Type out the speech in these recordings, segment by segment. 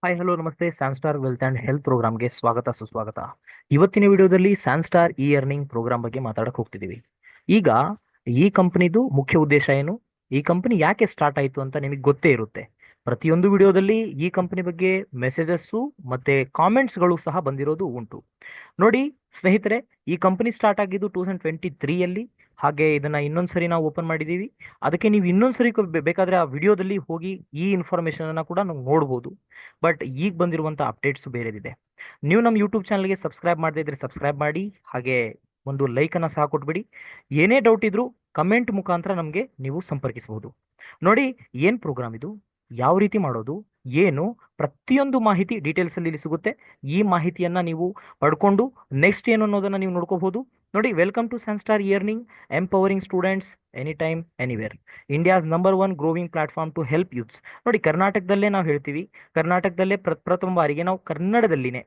Hi hello ನಮಸ್ತೆ ಸ್ಯಾನ್ಸ್ಟಾರ್ wealth and health ಪ್ರೋಗ್ರಾಮ್ಗೆ ಸ್ವಾಗತ ಸುಸ್ವಾಗತ. ಇವತ್ತಿನ ವಿಡಿಯೋದಲ್ಲಿ ಸ್ಯಾನ್ಸ್ಟಾರ್ ಇ ಅರ್ನಿಂಗ್ ಪ್ರೋಗ್ರಾಮ್ ಬಗ್ಗೆ ಮಾತಾಡಕ್ಕೆ ಹೋಗ್ತಿದ್ದೀವಿ. ಈಗ ಈ ಕಂಪನಿದು ಮುಖ್ಯ ಉದ್ದೇಶ ಏನು, ಈ ಕಂಪನಿ ಯಾಕೆ ಸ್ಟಾರ್ಟ್ ಆಯಿತು ಅಂತ ನಿಮಗೆ ಗೊತ್ತೇ ಇರುತ್ತೆ. ಪ್ರತಿಯೊಂದು ವಿಡಿಯೋದಲ್ಲಿ ಈ ಕಂಪನಿ ಬಗ್ಗೆ ಮೆಸೇಜಸ್ಸು ಮತ್ತು ಕಾಮೆಂಟ್ಸ್ಗಳು ಸಹ ಬಂದಿರೋದು ಉಂಟು. ನೋಡಿ ಸ್ನೇಹಿತರೆ, ಈ ಕಂಪನಿ ಸ್ಟಾರ್ಟ್ ಆಗಿದ್ದು 2023ಯಲ್ಲಿ. ಹಾಗೆ ಇದನ್ನು ಇನ್ನೊಂದ್ಸರಿ ನಾವು ಓಪನ್ ಮಾಡಿದ್ದೀವಿ. ಅದಕ್ಕೆ ನೀವು ಇನ್ನೊಂದ್ಸರಿ ಬೇಕಾದರೆ ಆ ವಿಡಿಯೋದಲ್ಲಿ ಹೋಗಿ ಈ ಇನ್ಫಾರ್ಮೇಷನನ್ನು ಕೂಡ ನಾವು ನೋಡ್ಬೋದು. ಬಟ್ ಈಗ ಬಂದಿರುವಂಥ ಅಪ್ಡೇಟ್ಸು ಬೇರೆದಿದೆ. ನೀವು ನಮ್ಮ ಯೂಟ್ಯೂಬ್ ಚಾನಲ್ಗೆ ಸಬ್ಸ್ಕ್ರೈಬ್ ಮಾಡದೇ ಇದ್ರೆ ಸಬ್ಸ್ಕ್ರೈಬ್ ಮಾಡಿ, ಹಾಗೆ ಒಂದು ಲೈಕನ್ನು ಸಹ ಕೊಟ್ಬಿಡಿ. ಏನೇ ಡೌಟ್ ಇದ್ರೂ ಕಮೆಂಟ್ ಮುಖಾಂತರ ನಮಗೆ ನೀವು ಸಂಪರ್ಕಿಸಬಹುದು. ನೋಡಿ, ಏನು ಪ್ರೋಗ್ರಾಮ್ ಇದು, ಯಾವ ರೀತಿ ಮಾಡೋದು, ಏನು ಪ್ರತಿಯೊಂದು ಮಾಹಿತಿ ಡೀಟೇಲ್ಸಲ್ಲಿ ಇಲ್ಲಿ ಸಿಗುತ್ತೆ. ಈ ಮಾಹಿತಿಯನ್ನು ನೀವು ಪಡ್ಕೊಂಡು ನೆಕ್ಸ್ಟ್ ಏನು ಅನ್ನೋದನ್ನು ನೀವು ನೋಡ್ಕೋಬಹುದು. ನೋಡಿ, welcome to Sanstar earning, empowering students any time anywhere, India's number 1 growing platform to help youths. ನೋಡಿ, ಕರ್ನಾಟಕದಲ್ಲೇ ನಾವು ಹೇಳ್ತೀವಿ, ಕರ್ನಾಟಕದಲ್ಲೇ ಪ್ರಥಮ ಬಾರಿಗೆ ನಾವು ಕನ್ನಡದಲ್ಲಿನೇ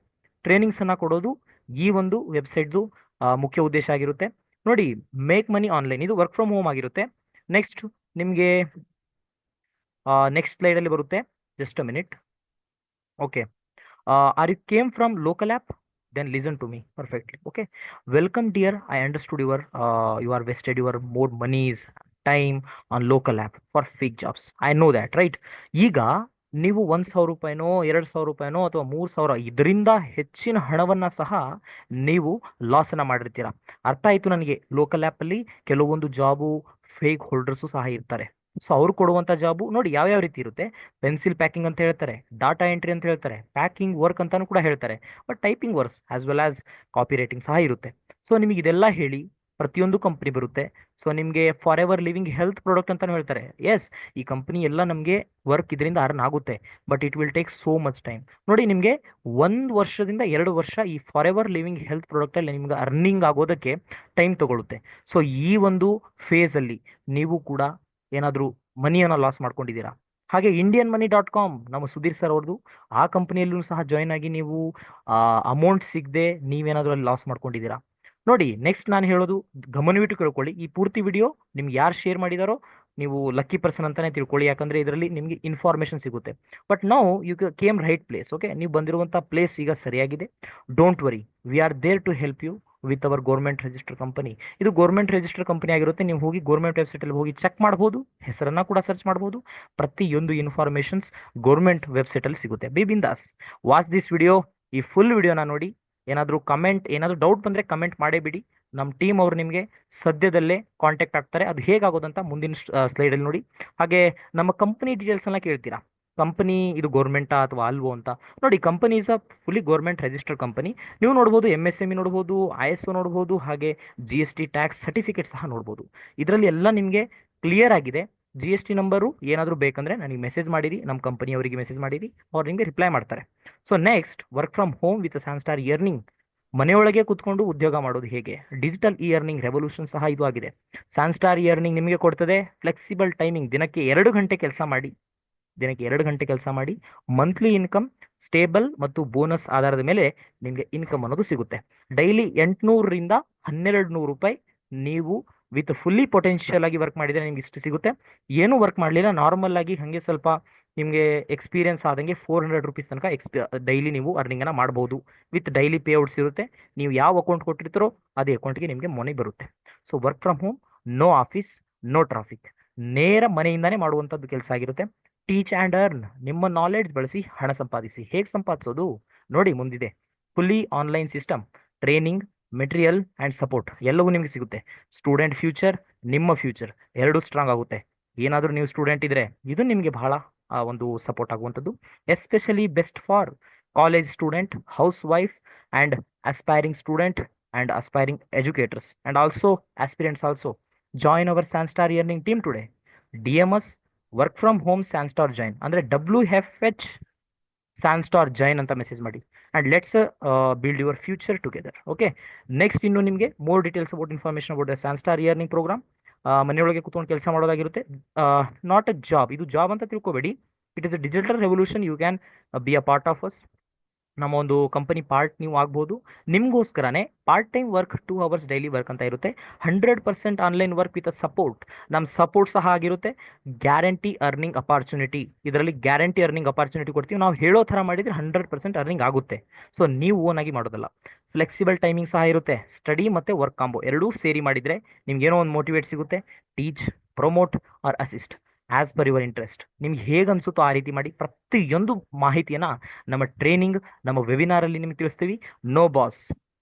ಟ್ರೈನಿಂಗ್ಸನ್ನು ಕೊಡೋದು ಈ ಒಂದು ವೆಬ್ಸೈಟ್ದು ಮುಖ್ಯ ಉದ್ದೇಶ ಆಗಿರುತ್ತೆ. ನೋಡಿ, ಮೇಕ್ ಮನಿ ಆನ್ಲೈನ್, ಇದು ವರ್ಕ್ ಫ್ರಮ್ ಹೋಮ್ ಆಗಿರುತ್ತೆ. ನೆಕ್ಸ್ಟ್ ನಿಮಗೆ ನೆಕ್ಸ್ಟ್ ಸ್ಲೈಡಲ್ಲಿ ಬರುತ್ತೆ. Just a minute. Okay, are you came from local app? Then listen to me perfectly. Okay, welcome dear, I understood you are wasted your more monies time on local app for fake jobs. I know that, right? ಈಗ ನೀವು 1,000 ರೂಪಾಯಿನೋ 2,000 ರೂಪಾಯಿನೋ ಅಥವಾ 3,000 ಇದರಿಂದ ಹೆಚ್ಚಿನ ಹಣವನ್ನು ಸಹ ನೀವು ಲಾಸನ್ನು ಮಾಡಿರ್ತೀರ. ಅರ್ಥ ಆಯಿತು ನನಗೆ. ಲೋಕಲ್ ಆ್ಯಪಲ್ಲಿ ಕೆಲವೊಂದು ಜಾಬು ಫೇಕ್ ಹೋಲ್ಡರ್ಸು ಸಹ ಇರ್ತಾರೆ. ಸೊ ಅವ್ರು ಕೊಡುವಂಥ ಜಾಬು ನೋಡಿ ಯಾವ್ಯಾವ ರೀತಿ ಇರುತ್ತೆ. ಪೆನ್ಸಿಲ್ ಪ್ಯಾಕಿಂಗ್ ಅಂತ ಹೇಳ್ತಾರೆ, ಡಾಟಾ ಎಂಟ್ರಿ ಅಂತ ಹೇಳ್ತಾರೆ, ಪ್ಯಾಕಿಂಗ್ ವರ್ಕ್ ಅಂತಾನು ಕೂಡ ಹೇಳ್ತಾರೆ. But typing works as well as copy writing ಸಹ ಇರುತ್ತೆ. ಸೊ ನಿಮಗೆ ಇದೆಲ್ಲ ಹೇಳಿ ಪ್ರತಿಯೊಂದು ಕಂಪ್ನಿ ಬರುತ್ತೆ. ಸೊ ನಿಮಗೆ for ever living health product ಅಂತಾನು ಹೇಳ್ತಾರೆ. ಎಸ್, ಈ ಕಂಪ್ನಿ ಎಲ್ಲ ನಮಗೆ ವರ್ಕ್ ಇದರಿಂದ ಅರ್ನ್ ಆಗುತ್ತೆ, but it will take so much time. ನೋಡಿ, ನಿಮಗೆ 1 ವರ್ಷದಿಂದ 2 ವರ್ಷ ಈ ಫಾರ್ ಎವರ್ ಲಿವಿಂಗ್ ಹೆಲ್ತ್ ಪ್ರಾಡಕ್ಟಲ್ಲಿ ನಿಮ್ಗೆ ಅರ್ನಿಂಗ್ ಆಗೋದಕ್ಕೆ ಟೈಮ್ ತಗೊಳುತ್ತೆ. ಸೊ ಈ ಒಂದು ಫೇಸಲ್ಲಿ ನೀವು ಕೂಡ ಏನಾದರೂ ಮನಿಯನ್ನು ಲಾಸ್ ಮಾಡ್ಕೊಂಡಿದ್ದೀರಾ? ಹಾಗೆ Indianmoney.com, ನಮ್ಮ ಸುಧೀರ್ ಸರ್ ಅವ್ರದ್ದು, ಆ ಕಂಪನಿಯಲ್ಲೂ ಸಹ ಜಾಯ್ನ್ ಆಗಿ ನೀವು ಅಮೌಂಟ್ ಸಿಗದೆ ನೀವೇನಾದರೂ ಅಲ್ಲಿ ಲಾಸ್ ಮಾಡ್ಕೊಂಡಿದ್ದೀರಾ? ನೋಡಿ, ನೆಕ್ಸ್ಟ್ ನಾನು ಹೇಳೋದು ಗಮನವಿಟ್ಟು ಕೇಳ್ಕೊಳ್ಳಿ. ಈ ಪೂರ್ತಿ ವಿಡಿಯೋ ನಿಮ್ಗೆ ಯಾರು ಶೇರ್ ಮಾಡಿದಾರೋ ನೀವು ಲಕ್ಕಿ ಪರ್ಸನ್ ಅಂತಾನೆ ತಿಳ್ಕೊಳ್ಳಿ, ಯಾಕಂದ್ರೆ ಇದರಲ್ಲಿ ನಿಮಗೆ ಇನ್ಫಾರ್ಮೇಶನ್ ಸಿಗುತ್ತೆ. ಬಟ್ ನಾವು you came right place. Okay, ನೀವು ಬಂದಿರುವಂಥ ಪ್ಲೇಸ್ ಈಗ ಸರಿಯಾಗಿದೆ. Don't worry, we are there to help you with our government register company. ಇದು ಗೌರ್ಮೆಂಟ್ ರಿಜಿಸ್ಟರ್ ಕಂಪನಿ ಆಗಿರುತ್ತೆ. ನೀವು ಹೋಗಿ ಗೌರ್ಮೆಂಟ್ ವೆಬ್ಸೈಟಲ್ಲಿ ಹೋಗಿ ಚೆಕ್ ಮಾಡ್ಬೋದು, ಹೆಸರನ್ನು ಕೂಡ ಸರ್ಚ್ ಮಾಡ್ಬೋದು. ಪ್ರತಿಯೊಂದು ಇನ್ಫಾರ್ಮೇಷನ್ಸ್ ಗೌರ್ಮೆಂಟ್ ವೆಬ್ಸೈಟಲ್ಲಿ ಸಿಗುತ್ತೆ. Be bindaas, watch this video. ಈ ಫುಲ್ ವಿಡಿಯೋನ ನೋಡಿ. ಏನಾದರೂ ಡೌಟ್ ಬಂದರೆ ಕಮೆಂಟ್ ಮಾಡೇ ಬಿಡಿ. ನಮ್ಮ ಟೀಮ್ ಅವರು ನಿಮಗೆ ಸದ್ಯದಲ್ಲೇ ಕಾಂಟ್ಯಾಕ್ಟ್ ಆಗ್ತಾರೆ. ಅದು ಹೇಗಾಗೋದಂತ ಮುಂದಿನ ಸ್ಲೈಡಲ್ಲಿ ನೋಡಿ. ಹಾಗೆ ನಮ್ಮ ಕಂಪನಿ ಡೀಟೇಲ್ಸನ್ನು ಕೇಳ್ತೀರಾ, ಕಂಪನಿ ಇದು ಗೌರ್ಮೆಂಟಾ ಅಥವಾ ಅಲ್ವೋ ಅಂತ. ನೋಡಿ, company is a fully government registered company. ನೀವು ನೋಡ್ಬೋದು, MSME ನೋಡ್ಬೋದು, ISO ನೋಡ್ಬೋದು, ಹಾಗೆ GST ಟ್ಯಾಕ್ಸ್ ಸರ್ಟಿಫಿಕೇಟ್ ಸಹ ನೋಡ್ಬೋದು. ಇದರಲ್ಲಿ ಎಲ್ಲ ನಿಮಗೆ ಕ್ಲಿಯರ್ ಆಗಿದೆ. GST ನಂಬರು ಏನಾದರೂ ಬೇಕಂದರೆ ನನಗೆ ಮೆಸೇಜ್ ಮಾಡಿರಿ, ನಮ್ಮ ಕಂಪನಿಯವರಿಗೆ ಮೆಸೇಜ್ ಮಾಡಿರಿ, ಅವ್ರು ನಿಮಗೆ ರಿಪ್ಲೈ ಮಾಡ್ತಾರೆ. So next, work from home with Sanstar earning. ಮನೆಯೊಳಗೆ ಕೂತ್ಕೊಂಡು ಉದ್ಯೋಗ ಮಾಡೋದು ಹೇಗೆ, ಡಿಜಿಟಲ್ ಇ ಅರ್ನಿಂಗ್ ರೆವಲ್ಯೂಷನ್ ಸಹ ಇದು ಆಗಿದೆ. ಸ್ಯಾನ್ಸ್ಟಾರ್ ಇಯರ್ನಿಂಗ್ ನಿಮಗೆ ಕೊಡ್ತದೆ ಫ್ಲೆಕ್ಸಿಬಲ್ ಟೈಮಿಂಗ್. ದಿನಕ್ಕೆ 2 ಗಂಟೆ ಕೆಲಸ ಮಾಡಿ, ಮಂತ್ಲಿ ಇನ್ಕಮ್ ಸ್ಟೇಬಲ್ ಮತ್ತು ಬೋನಸ್ ಆಧಾರದ ಮೇಲೆ ನಿಮಗೆ ಇನ್ಕಮ್ ಅನ್ನೋದು ಸಿಗುತ್ತೆ. ಡೈಲಿ 800ರಿಂದ 1,200 ರೂಪಾಯಿ ನೀವು ವಿತ್ ಫುಲ್ಲಿ ಪೊಟೆನ್ಷಿಯಲ್ ಆಗಿ ವರ್ಕ್ ಮಾಡಿದರೆ ನಿಮ್ಗೆ ಇಷ್ಟು ಸಿಗುತ್ತೆ. ಏನೂ ವರ್ಕ್ ಮಾಡಲಿಲ್ಲ, ನಾರ್ಮಲ್ ಆಗಿ ಹಾಗೆ ಸ್ವಲ್ಪ ನಿಮಗೆ ಎಕ್ಸ್ಪೀರಿಯನ್ಸ್ ಆದಂಗೆ 400 ರೂಪೀಸ್ ತನಕ ಡೈಲಿ ನೀವು ಅರ್ನಿಂಗನ್ನು ಮಾಡ್ಬೋದು. ವಿತ್ ಡೈಲಿ ಪೇಔಟ್ಸ್ ಇರುತ್ತೆ. ನೀವು ಯಾವ ಅಕೌಂಟ್ ಕೊಟ್ಟಿರ್ತೀರೋ ಅದೇ ಅಕೌಂಟ್ಗೆ ನಿಮಗೆ ಮನಿ ಬರುತ್ತೆ. So work from home, no office, no traffic, ನೇರ ಮನೆಯಿಂದಾನೇ ಮಾಡುವಂಥದ್ದು ಕೆಲಸ ಆಗಿರುತ್ತೆ. ಟೀಚ್ ಆ್ಯಂಡ್ ಅರ್ನ್, ನಿಮ್ಮ ನಾಲೆಡ್ಜ್ ಬಳಸಿ ಹಣ ಸಂಪಾದಿಸಿ. ಹೇಗೆ ಸಂಪಾದಿಸೋದು ನೋಡಿ, ಮುಂದಿದೆ fully online system, training, material and support ಎಲ್ಲವೂ ನಿಮಗೆ ಸಿಗುತ್ತೆ. ಸ್ಟೂಡೆಂಟ್ ಫ್ಯೂಚರ್, ನಿಮ್ಮ ಫ್ಯೂಚರ್ ಎರಡೂ ಸ್ಟ್ರಾಂಗ್ ಆಗುತ್ತೆ. ಏನಾದರೂ ನೀವು ಸ್ಟೂಡೆಂಟ್ ಇದ್ದರೆ ಇದು ನಿಮಗೆ ಬಹಳ ಒಂದು ಸಪೋರ್ಟ್ ಆಗುವಂಥದ್ದು. Especially best for college student, house wife and aspiring student and aspiring educators and also aspirants also. Join our Sanstar Earning team today. DMS work from home Sanstar join ಅಂದರೆ WFH Sanstar join ಅಂತ message ಮಾಡಿ. And let's build your future together. Okay, next ಇನ್ನು ನಿಮಗೆ more details about information about the Sanstar earning program. ಮನೆಯೊಳಗೆ ಕೂತ್ಕೊಂಡು ಕೆಲಸ ಮಾಡೋದಾಗಿರುತ್ತೆ. Not a job, ಇದು ಜಾಬ್ ಅಂತ ತಿಳ್ಕೊಬೇಡಿ. It is a digital revolution. You can be a part of us. ನಮ್ಮ ಒಂದು ಕಂಪನಿ ಪಾರ್ಟ್ ನೀವು ಆಗ್ಬೋದು. ನಿಮಗೋಸ್ಕರನೇ part time work 2 hours daily work ಅಂತ ಇರುತ್ತೆ. 100% ಆನ್ಲೈನ್ ವರ್ಕ್ ವಿತ್ ಸಪೋರ್ಟ್. ನಮ್ಮ ಸಪೋರ್ಟ್ ಸಹ ಆಗಿರುತ್ತೆ. ಗ್ಯಾರಂಟಿ ಅರ್ನಿಂಗ್ ಅಪಾರ್ಚುನಿಟಿ, ಇದರಲ್ಲಿ ಗ್ಯಾರಂಟಿ ಅರ್ನಿಂಗ್ ಅಪಾರ್ಚುನಿಟಿ ಕೊಡ್ತೀವಿ. ನಾವು ಹೇಳೋ ಥರ ಮಾಡಿದರೆ 100% ಅರ್ನಿಂಗ್ ಆಗುತ್ತೆ. ಸೊ ನೀವು ಓನ್ ಆಗಿ ಮಾಡೋದಲ್ಲ. ಫ್ಲೆಕ್ಸಿಬಲ್ ಟೈಮಿಂಗ್ ಸಹ ಇರುತ್ತೆ. ಸ್ಟಡಿ ಮತ್ತು ವರ್ಕ್ ಕಾಂಬೋ ಎರಡೂ ಸೇರಿ ಮಾಡಿದರೆ ನಿಮ್ಗೇನೋ ಒಂದು ಮೋಟಿವೇಟ್ ಸಿಗುತ್ತೆ. Teach, promote or assist as per your interest. ನಿಮ್ಗೆ ಹೇಗೆ ಅನ್ಸುತ್ತೋ ಆ ರೀತಿ ಮಾಡಿ. ಪ್ರತಿಯೊಂದು ಮಾಹಿತಿಯನ್ನು ನಮ್ಮ ಟ್ರೈನಿಂಗ್, ನಮ್ಮ ವೆಬಿನಾರಲ್ಲಿ ನಿಮ್ಗೆ ತಿಳಿಸ್ತೀವಿ. No boss,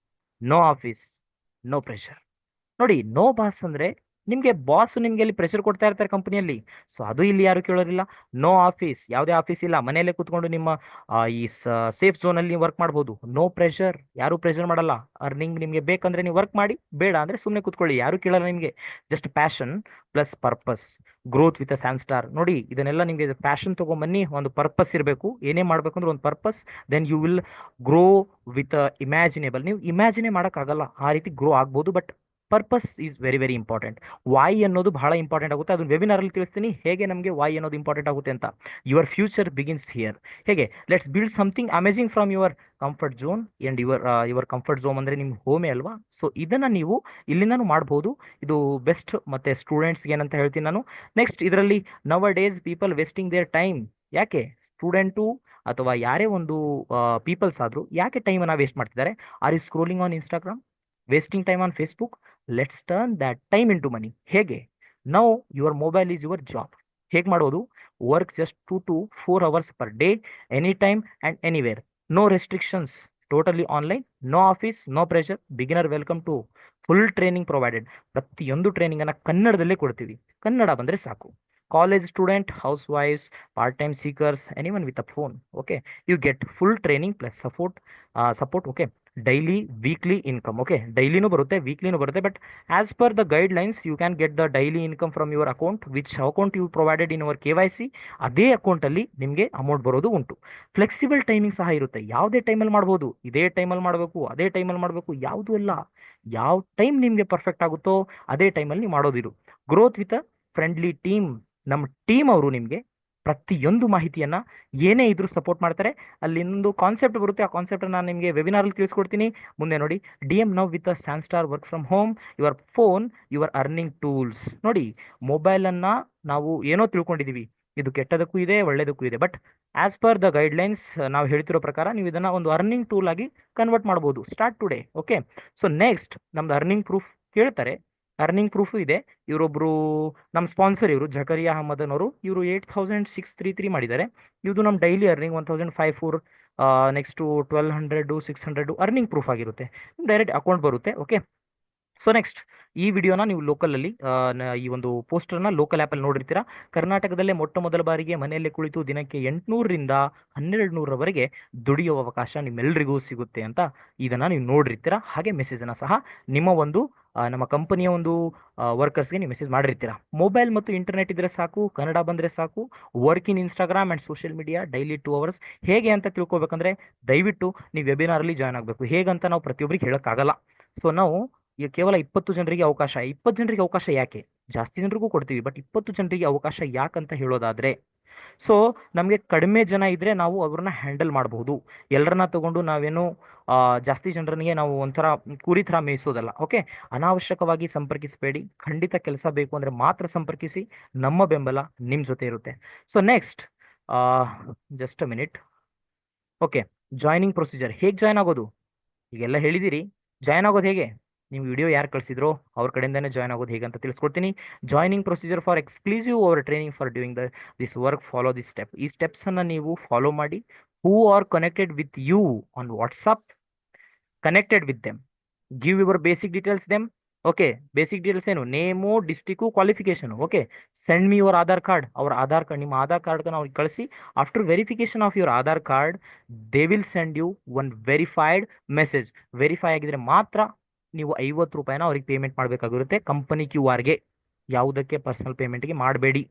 no office, no pressure. ನೋಡಿ, ನೋ ಬಾಸ್ ಅಂದರೆ ನಿಮಗೆ ಬಾಸ್ ನಿಮಗೆ ಅಲ್ಲಿ ಪ್ರೆಷರ್ ಕೊಡ್ತಾ ಇರ್ತಾರೆ ಕಂಪನಿಯಲ್ಲಿ. ಸೊ ಅದು ಇಲ್ಲಿ ಯಾರು ಕೇಳೋರಿಲ್ಲ. ನೋ ಆಫೀಸ್, ಯಾವುದೇ ಆಫೀಸ್ ಇಲ್ಲ. ಮನೆಯಲ್ಲೇ ಕೂತ್ಕೊಂಡು ನಿಮ್ಮ ಈ ಸೇಫ್ ಝೋನಲ್ಲಿ ವರ್ಕ್ ಮಾಡ್ಬೋದು. ನೋ ಪ್ರೆಷರ್, ಯಾರು ಪ್ರೆಷರ್ ಮಾಡಲ್ಲ. ಅರ್ನಿಂಗ್ ನಿಮಗೆ ಬೇಕಂದ್ರೆ ನೀವು ವರ್ಕ್ ಮಾಡಿ, ಬೇಡ ಅಂದರೆ ಸುಮ್ಮನೆ ಕೂತ್ಕೊಳ್ಳಿ, ಯಾರು ಕೇಳಲ್ಲ ನಿಮಗೆ. Just passion plus purpose, growth with a San star. ನೋಡಿ, ಇದನ್ನೆಲ್ಲ ನಿಮಗೆ ಪ್ಯಾಷನ್ ತೊಗೊಂಬನ್ನಿ. ಒಂದು ಪರ್ಪಸ್ ಇರಬೇಕು. ಏನೇ ಮಾಡಬೇಕು ಅಂದ್ರೆ ಒಂದು purpose. Then you will grow with imaginable. ನೀವು ಇಮ್ಯಾಜಿನೇ ಮಾಡೋಕ್ಕಾಗಲ್ಲ, ಆ ರೀತಿ ಗ್ರೋ ಆಗ್ಬೋದು. But purpose is very very important. Why ಅನ್ನೋದು ಬಹಳ ಇಂಪಾರ್ಟೆಂಟ್ ಆಗುತ್ತೆ. ಅದನ್ನು ವೆಬಿನಾರಲ್ಲಿ ತಿಳಿಸ್ತೀನಿ ಹೇಗೆ ನಮಗೆ ವಾಯ್ ಅನ್ನೋದು ಇಂಪಾರ್ಟೆಂಟ್ ಆಗುತ್ತೆ ಅಂತ. Your future begins here. ಹೇಗೆ let's build something amazing from your comfort zone. And your comfort zone ಅಂದರೆ ನಿಮ್ಮ ಹೋಮೇ ಅಲ್ವಾ. ಸೊ ಇದನ್ನು ನೀವು ಇಲ್ಲಿಂದನೂ ಮಾಡ್ಬೋದು. ಇದು ಬೆಸ್ಟ್. ಮತ್ತು ಸ್ಟೂಡೆಂಟ್ಸ್ಗೆ ಏನಂತ ಹೇಳ್ತೀನಿ ನಾನು. ನೆಕ್ಸ್ಟ್, ಇದರಲ್ಲಿ nowadays people wasting their time. ಯಾಕೆ ಸ್ಟೂಡೆಂಟು ಅಥವಾ ಯಾರೇ ಒಂದು ಪೀಪಲ್ಸ್ ಆದರೂ ಯಾಕೆ ಟೈಮನ್ನು ವೇಸ್ಟ್ ಮಾಡ್ತಿದ್ದಾರೆ? Are you scrolling on Instagram, wasting time on Facebook? Let's turn that time into money. ಹೇಗೆ? Now your mobile is your job. ಹೇಗೆ ಮಾಡೋದು? Work just 2 to 4 hours per day, any time and anywhere. No restrictions, totally online, no office, no pressure. Beginner welcome to full training provided. ಪ್ರತಿಯೊಂದು ಟ್ರೈನಿಂಗನ್ನು ಕನ್ನಡದಲ್ಲೇ ಕೊಡ್ತೀವಿ. ಕನ್ನಡ ಬಂದರೆ ಸಾಕು. College student, ಹೌಸ್ ವೈಫ್ಸ್, part time seekers, anyone with a phone. Okay, you get full training plus support. Okay, daily weekly income. Okay, ಡೈಲಿನೂ ಬರುತ್ತೆ, ವೀಕ್ಲಿನೂ ಬರುತ್ತೆ. But as per the guidelines you can get the daily income from your account, which account you provided in your KYC. ಅದೇ ಅಕೌಂಟಲ್ಲಿ ನಿಮಗೆ amount ಬರೋದು ಉಂಟು. Flexible timing ಸಹ ಇರುತ್ತೆ. ಯಾವುದೇ ಟೈಮಲ್ಲಿ ಮಾಡ್ಬೋದು. ಇದೇ ಟೈಮಲ್ಲಿ ಮಾಡಬೇಕು, ಅದೇ ಟೈಮಲ್ಲಿ ಮಾಡಬೇಕು, ಯಾವುದೂ ಇಲ್ಲ. ಯಾವ ಟೈಮ್ ನಿಮಗೆ ಪರ್ಫೆಕ್ಟ್ ಆಗುತ್ತೋ ಅದೇ ಟೈಮಲ್ಲಿ ನೀವು ಮಾಡೋದಿರು. Growth with a friendly team. ನಮ್ಮ ಟೀಮ್ ಅವರು ನಿಮಗೆ ಪ್ರತಿಯೊಂದು ಮಾಹಿತಿಯನ್ನು ಏನೇ ಇದ್ರೂ ಸಪೋರ್ಟ್ ಮಾಡ್ತಾರೆ. ಅಲ್ಲಿ ಇನ್ನೊಂದು ಕಾನ್ಸೆಪ್ಟ್ ಬರುತ್ತೆ. ಆ ಕಾನ್ಸೆಪ್ಟ್ ನಾನು ನಿಮಗೆ ವೆಬಿನಾರಲ್ಲಿ ತಿಳಿಸ್ಕೊಡ್ತೀನಿ. ಮುಂದೆ ನೋಡಿ, DM now with a San star work from home, your phone your earning tools. ನೋಡಿ, ಮೊಬೈಲನ್ನು ನಾವು ಏನೋ ತಿಳ್ಕೊಂಡಿದ್ದೀವಿ, ಇದು ಕೆಟ್ಟದಕ್ಕೂ ಇದೆ, ಒಳ್ಳೆಯದಕ್ಕೂ ಇದೆ. But as per the guidelines ನಾವು ಹೇಳ್ತಿರೋ ಪ್ರಕಾರ ನೀವು ಇದನ್ನು ಒಂದು ಅರ್ನಿಂಗ್ ಟೂಲ್ ಆಗಿ ಕನ್ವರ್ಟ್ ಮಾಡ್ಬೋದು. Start today. Okay, so next ನಮ್ದು ಅರ್ನಿಂಗ್ ಪ್ರೂಫ್ ಕೇಳ್ತಾರೆ. ಅರ್ನಿಂಗ್ ಪ್ರೂಫು ಇದೆ. ಇವರೊಬ್ಬರು ನಮ್ಮ ಸ್ಪಾನ್ಸರ್, ಇವರು ಜಕರಿಯಾ ಅಹಮದ್ ಅನ್ನೋರು. ಇವರು 8,633 ಮಾಡಿದ್ದಾರೆ. ಇದು ನಮ್ಮ daily earning 1,054. Next 1,200, 600 earning proof ಆಗಿರುತ್ತೆ. ಡೈರೆಕ್ಟ್ ಅಕೌಂಟ್ ಬರುತ್ತೆ. ಓಕೆ, ಸೊ ನೆಕ್ಸ್ಟ್ ಈ ವಿಡಿಯೋನ ನೀವು ಲೋಕಲಲ್ಲಿ ಈ ಒಂದು ಪೋಸ್ಟರ್ನ ಲೋಕಲ್ ಆ್ಯಪಲ್ಲಿ ನೋಡಿರ್ತೀರಾ. ಕರ್ನಾಟಕದಲ್ಲೇ ಮೊಟ್ಟ ಮೊದಲ ಬಾರಿಗೆ ಮನೆಯಲ್ಲೇ ಕುಳಿತು ದಿನಕ್ಕೆ 800ರಿಂದ 1,200ರವರೆಗೆ ದುಡಿಯುವ ಅವಕಾಶ ನಿಮ್ಮೆಲ್ಲರಿಗೂ ಸಿಗುತ್ತೆ ಅಂತ ಇದನ್ನು ನೀವು ನೋಡಿರ್ತೀರಾ. ಹಾಗೆ ಮೆಸೇಜನ್ನು ಸಹ ನಿಮ್ಮ ಒಂದು ನಮ್ಮ ಕಂಪನಿಯ ಒಂದು ವರ್ಕರ್ಸ್ಗೆ ನೀವು ಮೆಸೇಜ್ ಮಾಡಿರ್ತೀರಾ. ಮೊಬೈಲ್ ಮತ್ತು ಇಂಟರ್ನೆಟ್ ಇದ್ದರೆ ಸಾಕು, ಕನ್ನಡ ಬಂದರೆ ಸಾಕು. Work in Instagram and social media daily 2 hours. ಹೇಗೆ ಅಂತ ತಿಳ್ಕೊಬೇಕಂದ್ರೆ ದಯವಿಟ್ಟು ನೀವು ವೆಬಿನಾರಲ್ಲಿ ಜಾಯ್ನ್ ಆಗಬೇಕು. ಹೇಗಂತ ನಾವು ಪ್ರತಿಯೊಬ್ಬರಿಗೆ ಹೇಳೋಕ್ಕಾಗಲ್ಲ. ಸೊ ನಾವು ಈಗ ಕೇವಲ 20 ಜನರಿಗೆ ಅವಕಾಶ. 20 ಜನರಿಗೆ ಅವಕಾಶ ಯಾಕೆ? ಜಾಸ್ತಿ ಜನರಿಗೂ ಕೊಡ್ತೀವಿ, ಬಟ್ 20 ಜನರಿಗೆ ಅವಕಾಶ ಯಾಕಂತ ಹೇಳೋದಾದರೆ, ಸೊ ನಮಗೆ ಕಡಿಮೆ ಜನ ಇದ್ದರೆ ನಾವು ಅವ್ರನ್ನ ಹ್ಯಾಂಡಲ್ ಮಾಡಬಹುದು. ಎಲ್ಲರನ್ನ ತಗೊಂಡು ನಾವೇನು ಜಾಸ್ತಿ ಜನರನಿಗೆ ನಾವು ಒಂಥರ ಕುರಿ ಥರ ಮೇಯಿಸೋದಲ್ಲ. ಓಕೆ, ಅನಾವಶ್ಯಕವಾಗಿ ಸಂಪರ್ಕಿಸಬೇಡಿ. ಖಂಡಿತ ಕೆಲಸ ಬೇಕು ಅಂದರೆ ಮಾತ್ರ ಸಂಪರ್ಕಿಸಿ. ನಮ್ಮ ಬೆಂಬಲ ನಿಮ್ಮ ಜೊತೆ ಇರುತ್ತೆ. So next, just a minute. Okay, joining procedure. ಹೇಗೆ ಜಾಯ್ನ್ ಆಗೋದು ಈಗೆಲ್ಲ ಹೇಳಿದಿರಿ. ಜಾಯ್ನ್ ಆಗೋದು ಹೇಗೆ? ನೀವು ವಿಡಿಯೋ ಯಾರು ಕಳಿಸಿದ್ರೋ ಅವ್ರ ಕಡೆಯಿಂದನೇ ಜಾಯ್ನ್ ಆಗೋದು ಹೇಗೆ ಅಂತ ತಿಳಿಸ್ಕೊಡ್ತೀನಿ. Joining procedure for exclusive our training for doing this work, follow this step. ಈ ಸ್ಟೆಪ್ಸನ್ನು ನೀವು ಫಾಲೋ ಮಾಡಿ. Who are connected with you on WhatsApp, connected with them, give your basic details them. Okay, basic details ಏನು? Name, district, qualification. Okay, send me your Aadhaar card. ಅವ್ರ Aadhaar card, ನಿಮ್ಮ ಆಧಾರ್ ಕಾರ್ಡ್ನ ಅವ್ರಿಗೆ ಕಳಿಸಿ. After verification of your Aadhaar card, they will send you one verified message. Verify ಆಗಿದ್ರೆ ಮಾತ್ರ ನೀವು 50 ರೂಪಾಯಿನ ಅವ್ರಿಗೆ ಪೇಮೆಂಟ್ ಮಾಡಬೇಕಾಗಿರುತ್ತೆ, ಕಂಪನಿ QR-ಗೆ. ಯಾವುದಕ್ಕೆ ಪರ್ಸನಲ್ ಪೇಮೆಂಟ್ಗೆ ಮಾಡಬೇಡಿ.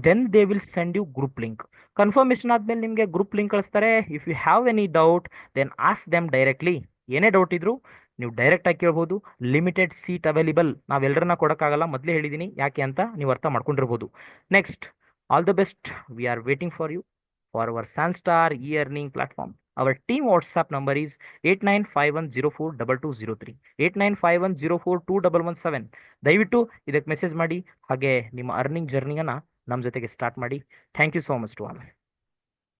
Then they will send you group link. Confirmation ಆದಮೇಲೆ ನಿಮಗೆ ಗ್ರೂಪ್ ಲಿಂಕ್ ಕಳಿಸ್ತಾರೆ. If you have any doubt then ask them directly. ಏನೇ ಡೌಟ್ ಇದ್ದರೂ ನೀವು ಡೈರೆಕ್ಟಾಗಿ ಕೇಳ್ಬೋದು. Limited seat available. ನಾವೆಲ್ಲರನ್ನ ಕೊಡೋಕ್ಕಾಗಲ್ಲ, ಮೊದಲೇ ಹೇಳಿದ್ದೀನಿ ಯಾಕೆ ಅಂತ ನೀವು ಅರ್ಥ ಮಾಡ್ಕೊಂಡಿರ್ಬೋದು. Next, all the best. We are waiting for you for our san star e earning platform. Our team WhatsApp number is 8951042203, 8951042117. ದಯವಿಟ್ಟು ಇದಕ್ಕೆ ಮೆಸೇಜ್ ಮಾಡಿ, ಹಾಗೆ ನಿಮ್ಮ ಅರ್ನಿಂಗ್ ಜರ್ನಿಯನ್ನು ನಮ್ಮ ಜೊತೆಗೆ ಸ್ಟಾರ್ಟ್ ಮಾಡಿ. Thank you so much to all.